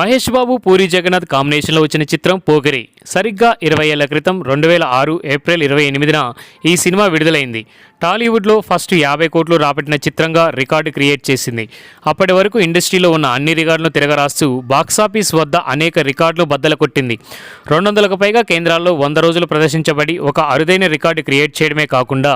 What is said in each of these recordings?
మహేష్ బాబు పూరి జగన్నాథ్ కాంబినేషన్లో వచ్చిన చిత్రం పోకిరి సరిగ్గా 20 ఏళ్ల క్రితం 2006 ఏప్రిల్ 28న ఈ సినిమా విడుదలైంది. టాలీవుడ్లో ఫస్ట్ 50 కోట్లు రాబట్టిన చిత్రంగా రికార్డు క్రియేట్ చేసింది. అప్పటి వరకు ఇండస్ట్రీలో ఉన్న అన్ని రికార్డులను తిరగరాస్తూ బాక్సాఫీస్ వద్ద అనేక రికార్డులు బద్దలు కొట్టింది. 200కు పైగా కేంద్రాల్లో 100 రోజులు ప్రదర్శించబడి ఒక అరుదైన రికార్డు క్రియేట్ చేయడమే కాకుండా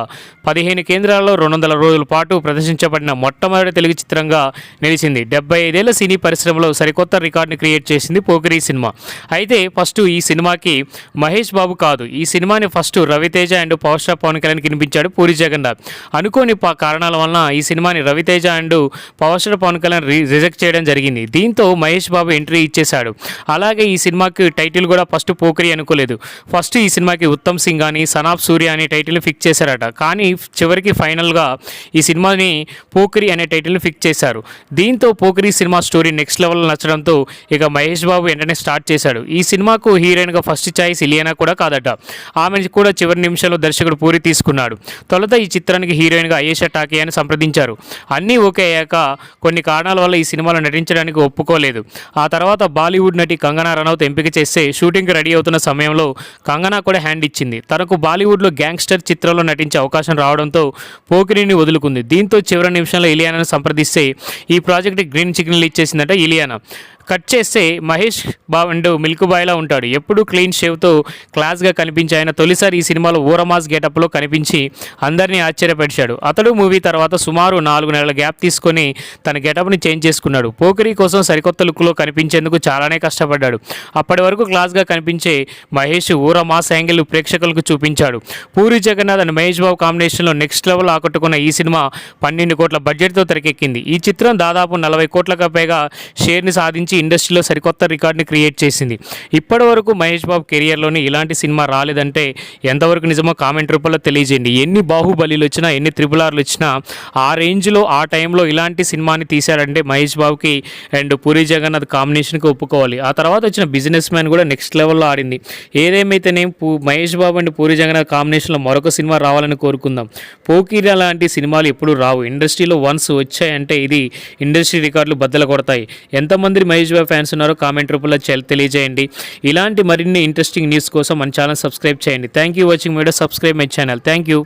15 కేంద్రాల్లో 200 రోజుల పాటు ప్రదర్శించబడిన మొట్టమొదటి తెలుగు చిత్రంగా నిలిచింది. 75 ఏళ్ల సినీ పరిశ్రమలో సరికొత్త రికార్డుని క్రియేట్ చేసింది పోకిరి సినిమా. అయితే ఫస్ట్ ఈ సినిమాకి మహేష్ బాబు కాదు, ఈ సినిమాని first Ravi Teja and power star Pawan Kalyan కనిపించాడు పూరి జగన్నాథ్. అనుకోని కారణాల వలన ఈ సినిమాని Ravi Teja and power star Pawan Kalyan reject చేయడం జరిగింది. దీంతో మహేష్ బాబు ఎంట్రీ ఇచ్చేశాడు. అలాగే ఈ సినిమాకి టైటిల్ కూడా ఫస్ట్ పోకిరి అనుకోలేదు. ఫస్ట్ ఈ సినిమాకి ఉత్తమ్ సింగ్ అని సనాబ్ సూర్య అనే టైటిల్ని ఫిక్స్ చేశారట. కానీ చివరికి ఫైనల్గా ఈ సినిమాని పోకిరి అనే టైటిల్ని ఫిక్స్ చేశారు. దీంతో పోకిరి సినిమా స్టోరీ నెక్స్ట్ లెవెల్లో నచ్చడంతో ఇక మహేష్ బాబు వెంటనే స్టార్ట్ చేశాడు. ఈ సినిమాకు హీరోయిన్గా ఫస్ట్ ఛాయిస్ ఇలియానా కూడా కాదట. ఆమెను కూడా చివరి నిమిషంలో దర్శకుడు పూరి తీసుకున్నాడు. తొలుత ఈ చిత్రానికి హీరోయిన్గా అయేషా టాకియాని సంప్రదించారు. అన్నీ ఓకే అయ్యాక కొన్ని కారణాల వల్ల ఈ సినిమాలో నటించడానికి ఒప్పుకోలేదు. ఆ తర్వాత బాలీవుడ్ నటి కంగనా రనౌత్ ఎంపిక చేస్తే షూటింగ్కి రెడీ అవుతున్న సమయంలో కంగనా కూడా హ్యాండ్ ఇచ్చింది. తనకు బాలీవుడ్లో గ్యాంగ్స్టర్ చిత్రంలో నటించే అవకాశం రావడంతో పోకిరిని వదులుకుంది. దీంతో చివరి నిమిషంలో ఇలియానాను సంప్రదిస్తే ఈ ప్రాజెక్ట్ గ్రీన్ సిగ్నల్ ఇచ్చేసిందట ఇలియానా. కట్ చేస్తే మహేష్ బాబు అండ్ మిల్క్ బాయ్లా ఉంటాడు. ఎప్పుడూ క్లీన్ షేవ్తో క్లాస్గా కనిపించి ఆయన తొలిసారి ఈ సినిమాలో ఊరమాస్ గెటప్లో కనిపించి అందరినీ ఆశ్చర్యపరిచాడు. అతడు మూవీ తర్వాత సుమారు 4 నెలల గ్యాప్ తీసుకొని తన గెటప్ని చేంజ్ చేసుకున్నాడు. పోకిరి కోసం సరికొత్త లుక్లో కనిపించేందుకు చాలానే కష్టపడ్డాడు. అప్పటి వరకు క్లాస్గా కనిపించే మహేష్ ఊరమాస్ యాంగిల్ ప్రేక్షకులకు చూపించాడు. పూరి జగన్నాథ్ అండ్ మహేష్ బాబు కాంబినేషన్లో నెక్స్ట్ లెవెల్ ఆకట్టుకున్న ఈ సినిమా 12 కోట్ల బడ్జెట్తో తెరకెక్కింది. ఈ చిత్రం దాదాపు 40 కోట్లకు పైగా షేర్ని సాధించి ఇండస్ట్రీలో సరికొత్త రికార్డుని క్రియేట్ చేసింది. ఇప్పటి వరకు మహేష్ బాబు కెరియర్లోని ఇలాంటి సినిమా రాలేదంటే ఎంతవరకు నిజమో కామెంట్ రూపంలో తెలియజేయండి. ఎన్ని బాహుబలిలు వచ్చినా ఎన్ని త్రిపుల్ వచ్చినా ఆ రేంజ్లో ఆ టైంలో ఇలాంటి సినిమాని తీశారంటే మహేష్ బాబుకి అండ్ పూరి జగన్నాథ్ కాంబినేషన్కి ఒప్పుకోవాలి. ఆ తర్వాత వచ్చిన బిజినెస్ మ్యాన్ కూడా నెక్స్ట్ లెవెల్లో ఆడింది. ఏదేమైతేనే మహేష్ బాబు అండ్ పూరి జగన్నాథ్ కాంబినేషన్లో మరొక సినిమా రావాలని కోరుకుందాం. పోకిరి లాంటి సినిమాలు ఎప్పుడూ రావు. ఇండస్ట్రీలో వన్స్ వచ్చాయంటే ఇది ఇండస్ట్రీ రికార్డులు బద్దలు కొడతాయి. ఎంతమంది మహేష్ బాబు ఫ్యాన్స్ ఉన్నారో కామెంట్ రూపంలో తెలియజేయండి. ఇలాంటి మరిన్ని ఇంట్రెస్టింగ్ న్యూస్ కోసం మన ఛానల్ సబ్స్క్రైబ్ చేయండి. Thank you watching video. Subscribe my channel. Thank you.